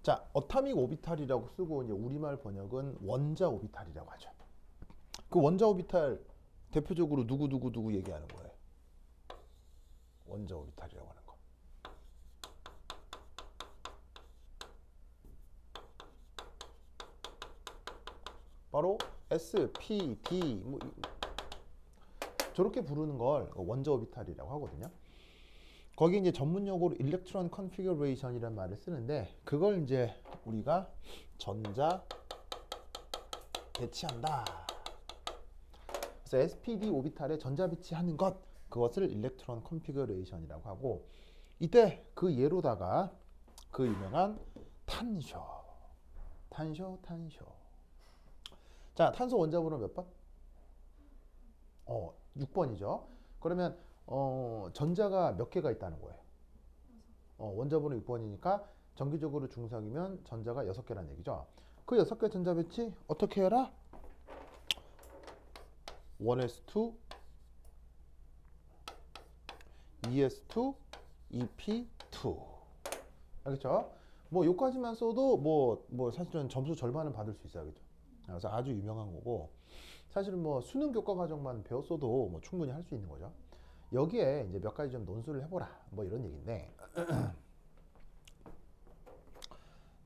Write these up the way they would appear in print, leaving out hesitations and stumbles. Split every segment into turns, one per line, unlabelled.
자, 어타믹 오비탈이라고 쓰고 이제 우리말 번역은 원자 오비탈이라고 하죠. 그 원자 오비탈 대표적으로 누구 얘기하는 거예요. 원자 오비탈이라고 하는 거. 바로 S, P, D 뭐 저렇게 부르는 걸 원자 오비탈이라고 하거든요. 거기 이제 전문용어로 일렉트론 컨피그레이션이라는 말을 쓰는데 그걸 이제 우리가 전자 배치한다. 그래서 SPD 오비탈에 전자 배치하는 것 그것을 일렉트론 컨피그레이션이라고 하고 이때 그 예로다가 그 유명한 탄소. 자, 탄소 원자번호 몇 번? 6번이죠. 그러면 전자가 몇 개가 있다는 거예요? 원자번호 6번이니까 정기적으로 중성이면 전자가 6개란 얘기죠. 그 6개 전자 배치 어떻게 해라? 1s2, 2s2, 2p2. 알겠죠? 뭐 요까지만 써도 뭐 사실은 점수 절반은 받을 수 있어요. 그죠? 그래서 아주 유명한 거고 사실은 뭐 수능 교과 과정만 배웠어도 뭐 충분히 할 수 있는 거죠. 여기에 이제 몇 가지 좀 논술을 해보라 뭐 이런 얘기인데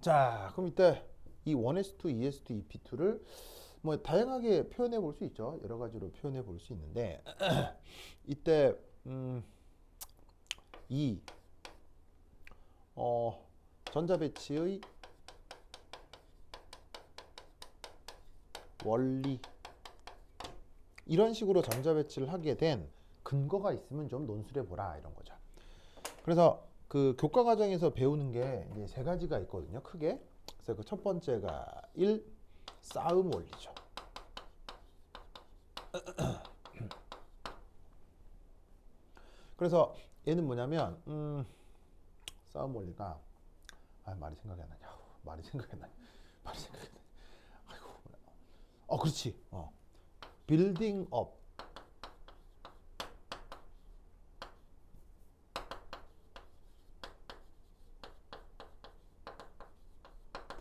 자 그럼 이때 이 1s2, 2s2, 2p2를 뭐 다양하게 표현해 볼 수 있죠. 여러 가지로 표현해 볼 수 있는데 이때 이 전자 배치의 원리 이런 식으로 전자 배치를 하게 된 근거가 있으면 좀 논술해 보라 이런 거죠. 그래서 그 교과 과정에서 배우는 게 이제 세 가지가 있거든요. 크게. 그래서 그 첫 번째가 1. 싸움 원리죠. 그래서 얘는 뭐냐면 싸움 원리가 말이 생각이 안 나냐. 말이 생각이 안 나냐. 아이고. 그렇지. 빌딩 업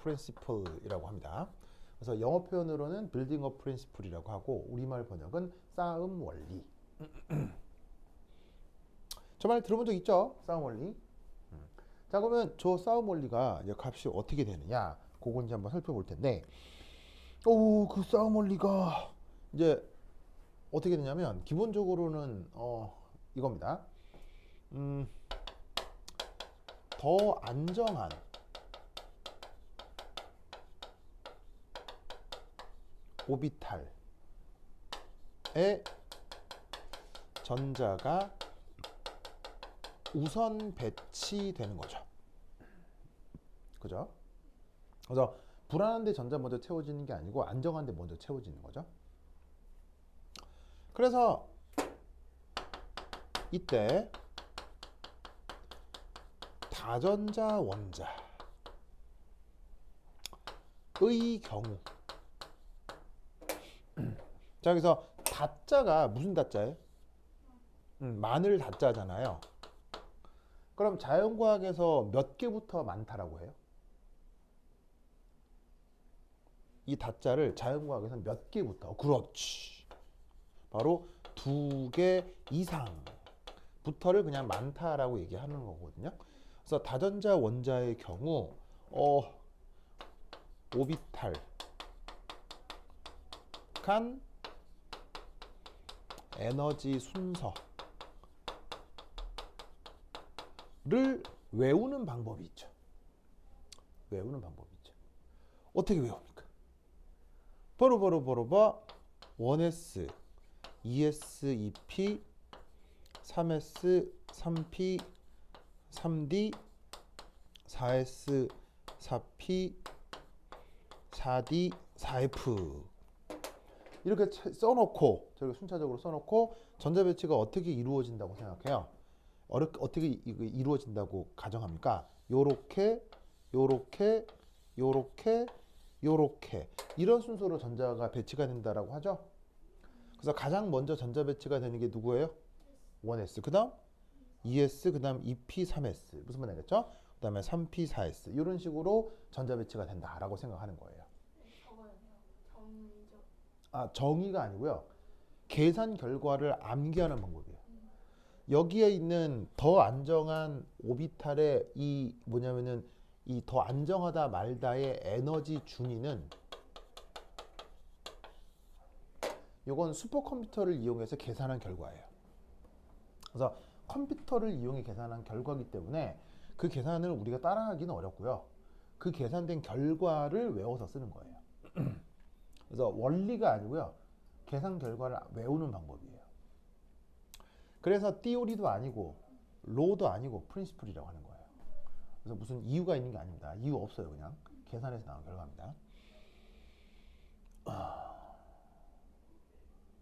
프린시플이라고 합니다. 그래서 영어 표현으로는 빌딩 업 프린시플이라고 하고 우리말 번역은 싸움 원리. 저 말 들어본 적 있죠? 싸움 원리. 자 그러면 저 싸움 원리가 이제 값이 어떻게 되느냐 그거 이제 한번 살펴볼 텐데 그 싸움 원리가 이제 어떻게 되냐면 기본적으로는 이겁니다. 더 안정한 오비탈에 전자가 우선 배치되는 거죠. 그죠? 그래서 불안한데 전자 먼저 채워지는 게 아니고 안정한데 먼저 채워지는 거죠. 그래서 이때 다전자 원자의 경우 자 여기서 다자가 무슨 다자예요? 마늘 다자잖아요. 그럼 자연과학에서 몇 개부터 많다라고 해요? 이 다자를 자연과학에서 몇 개부터? 그렇지. 바로 2개 이상부터를 그냥 많다라고 얘기하는 거거든요. 그래서 다전자 원자의 경우 오비탈 간 에너지 순서를 외우는 방법이 있죠. 어떻게 외웁니까? 바로 1s, 2s, 2p, 3s, 3p, 3d, 4s, 4p, 4d, 4f 이렇게 써놓고 저렇게 순차적으로 써놓고 전자 배치가 어떻게 이루어진다고 생각해요? 어떻게 이루어진다고 가정합니까? 요렇게 이런 순서로 전자가 배치가 된다라고 하죠. 그래서 가장 먼저 전자 배치가 되는 게 누구예요? 1s 그 다음 2s 그 다음 2p 3s 무슨 말 알겠죠? 그다음에 3p 4s 이런 식으로 전자 배치가 된다라고 생각하는 거예요.
저거요. 정의죠.
아, 정의가 아니고요. 계산 결과를 암기하는 방법이에요. 여기에 있는 더 안정한 오비탈의 이 뭐냐면은 이 더 안정하다 말다의 에너지 준위는 이건 슈퍼컴퓨터를 이용해서 계산한 결과예요. 그래서 컴퓨터를 이용해 계산한 결과이기 때문에 그 계산을 우리가 따라하기는 어렵고요. 그 계산된 결과를 외워서 쓰는 거예요. 그래서 원리가 아니고요. 계산 결과를 외우는 방법이에요. 그래서 티오리도 아니고 로도 아니고 프린시플이라고 하는 거예요. 그래서 무슨 이유가 있는 게 아닙니다. 이유 없어요. 그냥 계산해서 나온 결과입니다.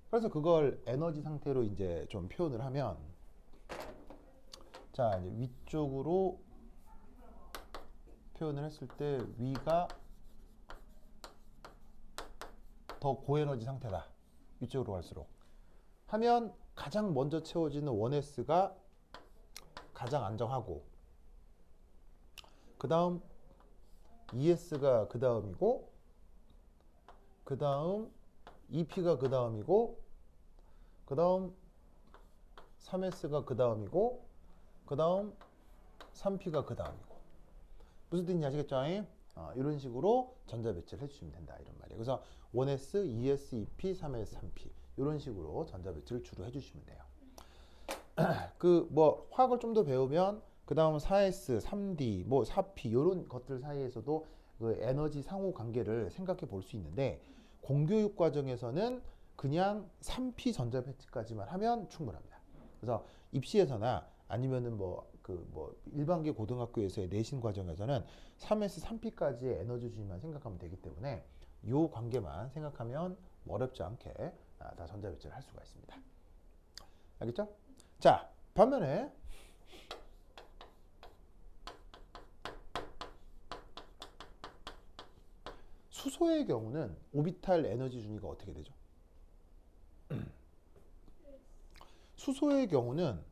그래서 그걸 에너지 상태로 이제 좀 표현을 하면 자, 이제 위쪽으로 표현을 했을 때 위가 더 고에너지 상태다. 위쪽으로 갈수록 하면 가장 먼저 채워지는 1S가 가장 안정하고 그 다음 2S가 그 다음이고 그 다음 2P가 그 다음이고 그 다음 3S가 그 다음이고 그 다음 3P가 그 다음이고 무슨 뜻인지 아시겠죠? 이런 식으로 전자 배치를 해주시면 된다 이런 말이에요. 그래서 1S, 2S, 2P, 3S, 3P 이런 식으로 전자 배치를 주로 해주시면 돼요. 그 뭐 화학을 좀 더 배우면 그 다음 4S, 3D, 뭐 4P 이런 것들 사이에서도 그 에너지 상호 관계를 생각해 볼 수 있는데 공교육 과정에서는 그냥 3P 전자 배치까지만 하면 충분합니다. 그래서 입시에서나 아니면은 뭐 일반계 고등학교에서의 내신 과정에서는 3S, 3P까지의 에너지 주기만 생각하면 되기 때문에 이 관계만 생각하면 어렵지 않게 다 전자 배치를 할 수가 있습니다. 알겠죠? 자, 반면에 수소의 경우는 오비탈 에너지 준위가 어떻게 되죠? 수소의 경우는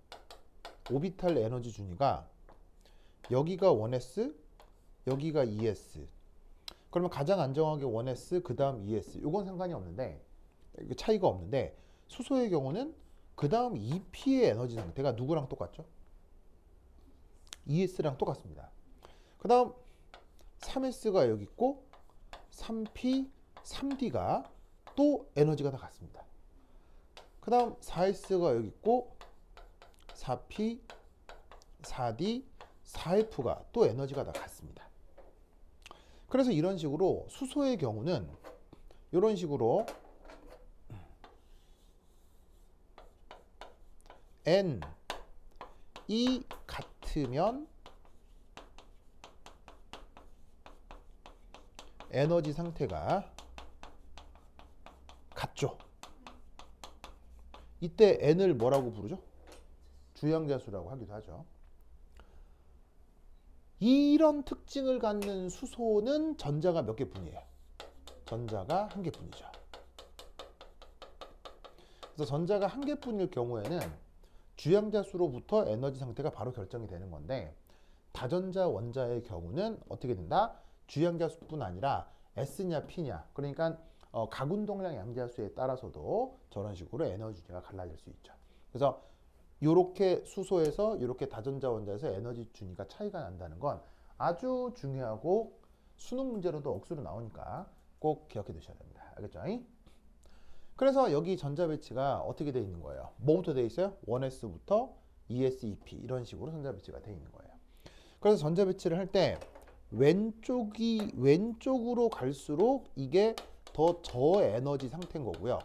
오비탈 에너지 준위가 여기가 1s, 여기가 2s. 그러면 가장 안정하게 1s, 그 다음 2s. 이건 상관이 없는데 차이가 없는데 수소의 경우는 그 다음 2p의 에너지 상태가 누구랑 똑같죠? 2s랑 똑같습니다. 그 다음 3s가 여기 있고 3p, 3d가 또 에너지가 다 같습니다. 그 다음 4s가 여기 있고 4p, 4d, 4f가 또 에너지가 다 같습니다. 그래서 이런 식으로 수소의 경우는 이런 식으로 N이 같으면 에너지 상태가 같죠. 이때 N을 뭐라고 부르죠? 주양자수라고 하기도 하죠. 이런 특징을 갖는 수소는 전자가 몇 개뿐이에요? 전자가 한 개뿐이죠. 그래서 전자가 한 개뿐일 경우에는 주양자수로부터 에너지 상태가 바로 결정이 되는 건데 다전자 원자의 경우는 어떻게 된다? 주양자수뿐 아니라 S냐 P냐 그러니까 각운동량 양자수에 따라서도 저런 식으로 에너지가 갈라질 수 있죠. 그래서 이렇게 수소에서 이렇게 다전자 원자에서 에너지 준위가 차이가 난다는 건 아주 중요하고 수능 문제로도 억수로 나오니까 꼭 기억해 두셔야 됩니다. 알겠죠? 그래서 여기 전자 배치가 어떻게 되어 있는 거예요? 뭐부터 되어 있어요? 1S부터 2S, 2P 이런 식으로 전자 배치가 되어 있는 거예요. 그래서 전자 배치를 할 때 왼쪽으로 갈수록 이게 더 저에너지 상태인 거고요.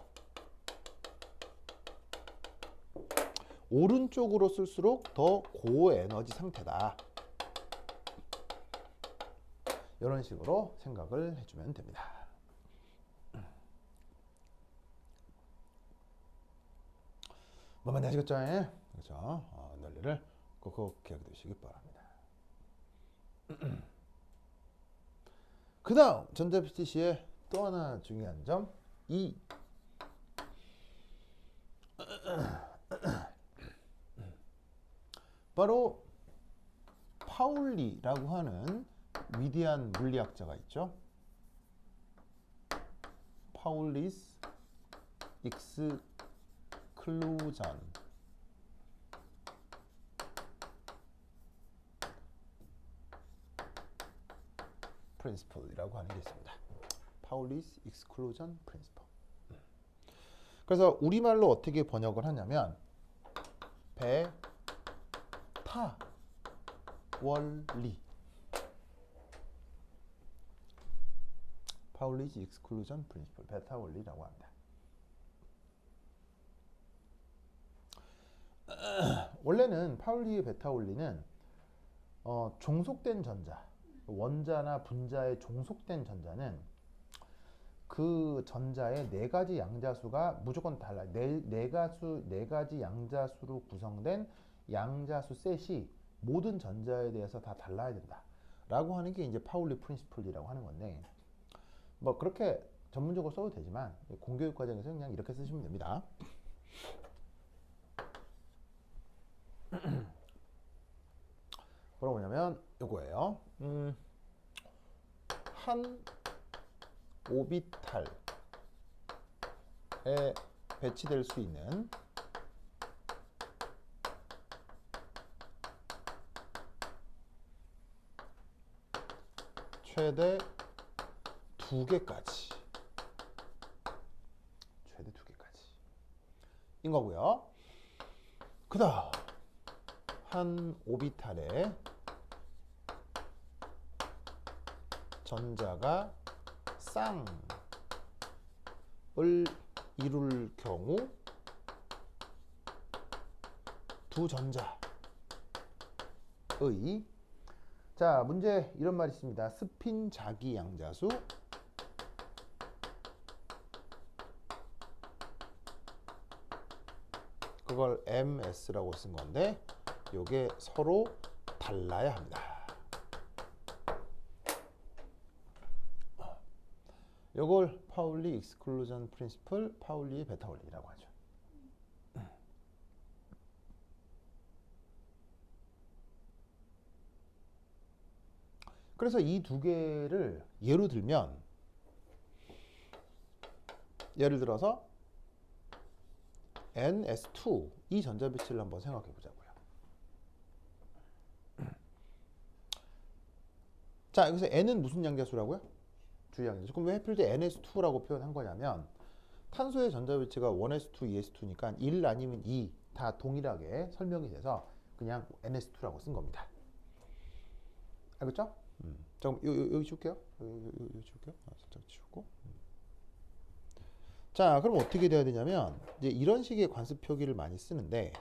오른쪽으로 쓸수록 더 고에너지 상태다. 이런 식으로 생각을 해주면 됩니다. 뭐만 아시겠죠? 그렇죠? 논리를 꼭 기억해 두시기 바랍니다. 그 다음 전자 배치 시에 또 하나 중요한 점 바로 파울리라고 하는 위대한 물리학자가 있죠. 파울리스 익스클루전 프린시플이라고 하는 게 있습니다. 파울리스 익스클루전 프린시플. 그래서 우리말로 어떻게 번역을 하냐면 베타 원리 파울리스 익스클루전 프린시플 베타 원리라고 합니다. 원래는 파울리의 베타 원리는 종속된 전자, 원자나 분자의 종속된 전자는 그 전자의 네 가지 양자수가 무조건 달라요. 네 가지 양자수로 구성된 양자수 셋이 모든 전자에 대해서 다 달라야 된다. 라고 하는 게 이제 파울리 프린시플이라고 하는 건데, 뭐 그렇게 전문적으로 써도 되지만 공교육 과정에서 그냥 이렇게 쓰시면 됩니다. 그럼 뭐냐면 요거예요. 한 오비탈에 배치될 수 있는 최대 두 개까지 인 거고요. 그 다음 한 오비탈에 전자가 쌍을 이룰 경우 두 전자의 자 문제 이런 말이 있습니다. 스핀 자기 양자수 그걸 MS라고 쓴 건데 요게 서로 달라야 합니다. 요걸 파울리 익스클루전 프린시플, 파울리의 베타 원리라고 하죠. 그래서 이 두 개를 예로 들면 예를 들어서 NS2 이 전자배치를 한번 생각해 보자고요. 자 여기서 N은 무슨 양자수라고요? 주양자수. 그럼 왜 하필 NS2라고 표현한 거냐면 탄소의 전자배치가 1s2, 2s2니까 1 아니면 2 다 동일하게 설명이 돼서 그냥 NS2라고 쓴 겁니다. 알겠죠? 잠깐 여기 지울게요. 여기 지울게요. 살짝 지우고. 자, 그럼 어떻게 돼야 되냐면 이제 이런 식의 관습 표기를 많이 쓰는데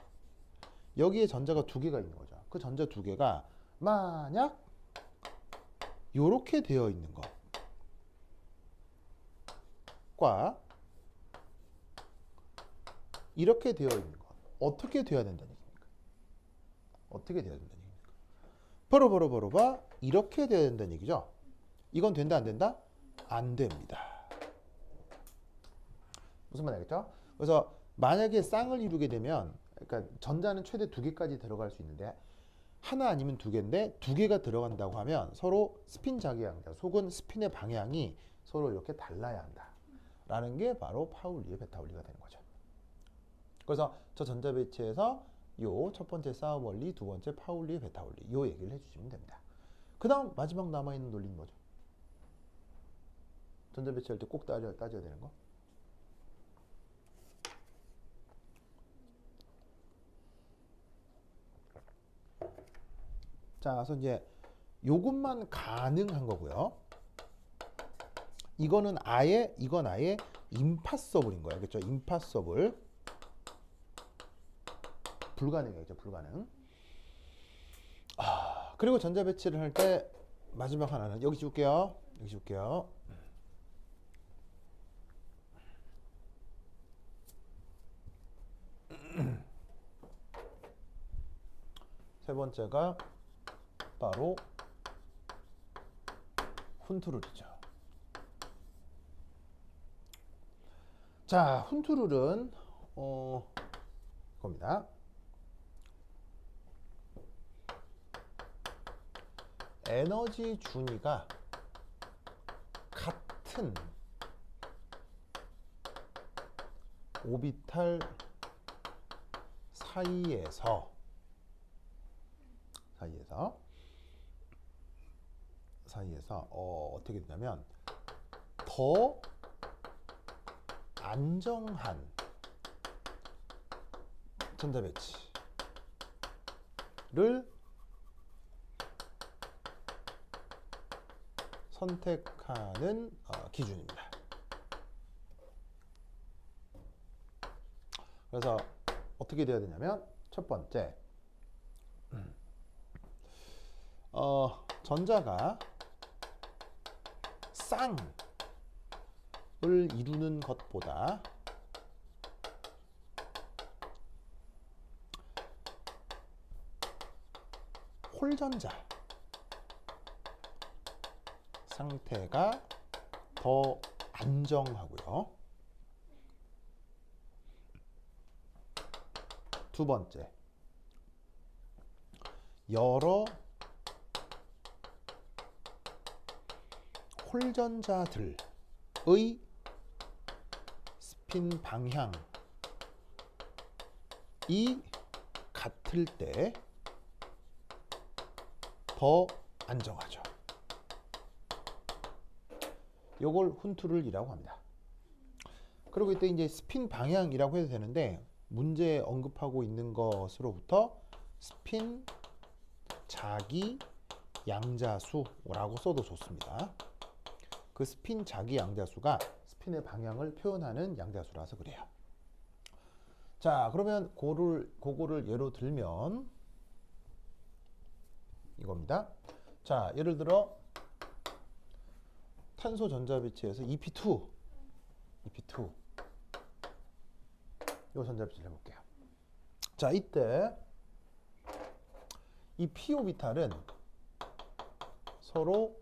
여기에 전자가 두 개가 있는 거죠. 그 전자 두 개가 만약 이렇게 되어 있는 것과 이렇게 되어 있는 것 어떻게 돼야 된다는 얘기입니까? 어떻게 돼야 된다는 얘기입니까? 버러버러버러봐 이렇게 돼야 된다는 얘기죠. 이건 된다 안 된다? 안 됩니다. 무슨 말 알겠죠? 그래서 만약에 쌍을 이루게 되면 그러니까 전자는 최대 두 개까지 들어갈 수 있는데 하나 아니면 두 개인데 두 개가 들어간다고 하면 서로 스핀 자기양자 혹은 스핀의 방향이 서로 이렇게 달라야 한다. 라는 게 바로 파울리의 베타 원리가 되는 거죠. 그래서 저 전자 배치에서 요 첫 번째 싸움 원리, 두 번째 파울리의 베타 원리 요 얘기를 해주시면 됩니다. 그 다음 마지막 남아있는 논리는 뭐죠? 전자 배치할 때 꼭 따져야 되는 거? 자, 그래서 이제 요것만 가능한 거고요. 이건 아예 임파서블인 거예요. 그렇죠? 임파서블. 불가능이죠. 불가능. 그리고 전자 배치를 할 때 마지막 하나는 여기 지울게요. 여기 지울게요. 세 번째가 바로 훈트룰이죠. 자, 훈트룰은 겁니다. 에너지 준위가 같은 오비탈 사이에서 어떻게 되냐면 더 안정한 전자 배치를 선택하는 기준입니다. 그래서 어떻게 돼야 되냐면 첫 번째, 전자가 쌍을 이루는 것보다 홀전자 상태가 더 안정하고요. 두 번째, 여러 홀전자들의 스핀 방향이 같을 때 더 안정하죠. 요걸 훈투를이라고 합니다. 그리고 이때 이제 스핀 방향이라고 해도 되는데 문제에 언급하고 있는 것으로부터 스핀 자기 양자수라고 써도 좋습니다. 그 스핀 자기 양자수가 스핀의 방향을 표현하는 양자수라서 그래요. 자, 그러면 그거를 예로 들면 이겁니다. 자, 예를 들어 탄소 전자 배치에서 EP2 이 전자 배치를 해볼게요. 자, 이때 이 p 오비탈은 서로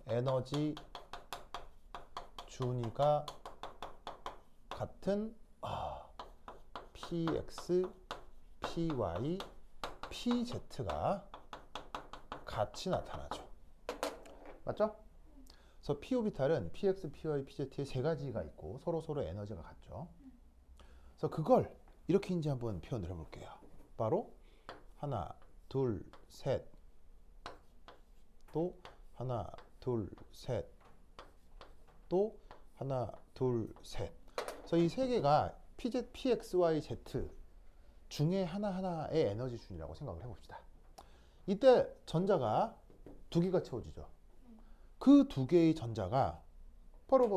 에너지 준위가 같은 px, py, pz가 같이 나타나죠. 맞죠? 그래서 p 오비탈은 px, py, pz의 세 가지가 있고 서로 에너지가 같죠. 그래서 그걸 이렇게 이제 한번 표현을 해볼게요. 바로 하나, 둘, 셋, 또 하나, 둘, 셋, 또 하나, 둘, 셋. 그래서 이 세 개가 PZ, PXY, Z 중에 하나하나의 에너지 준이라고 생각을 해봅시다. 이때 전자가 두 개가 채워지죠. 그 두 개의 전자가 바로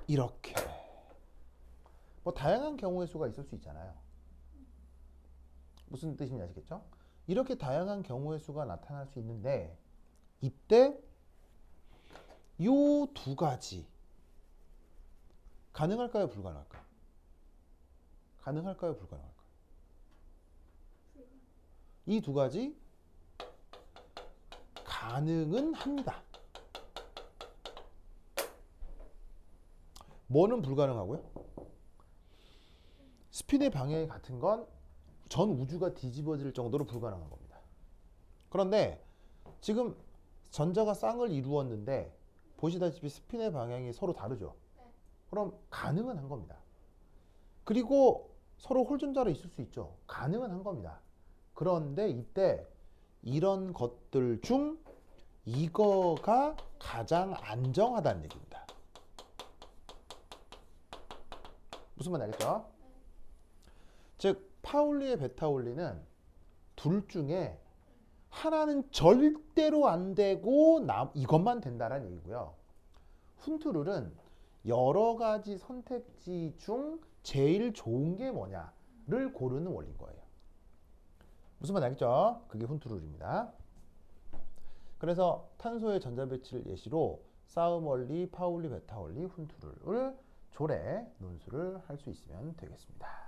이렇게 뭐 다양한 경우의 수가 있을 수 있잖아요. 무슨 뜻인지 아시겠죠? 이렇게 다양한 경우의 수가 나타날 수 있는데 이때 요 두 가지 가능할까요? 불가능할까요? 가능할까요? 불가능할까요? 이 두 가지 가능은 합니다. 뭐는 불가능하고요? 스핀의 방향이 같은 건 전 우주가 뒤집어질 정도로 불가능한 겁니다. 그런데 지금 전자가 쌍을 이루었는데 보시다시피 스핀의 방향이 서로 다르죠. 그럼 가능은 한 겁니다. 그리고 서로 홀전자로 있을 수 있죠. 가능은 한 겁니다. 그런데 이때 이런 것들 중 이거가 가장 안정하다는 얘기입니다. 무슨 말 알겠죠? 즉 파울리의 베타울리는 둘 중에 하나는 절대로 안 되고 이것만 된다는 얘기고요. 훈투룰은 여러 가지 선택지 중 제일 좋은 게 뭐냐를 고르는 원리인 거예요. 무슨 말 알겠죠? 그게 훈투룰입니다. 그래서 탄소의 전자 배치를 예시로 싸움 원리, 파울리, 베타울리, 훈투룰을 조례 논술을 할 수 있으면 되겠습니다.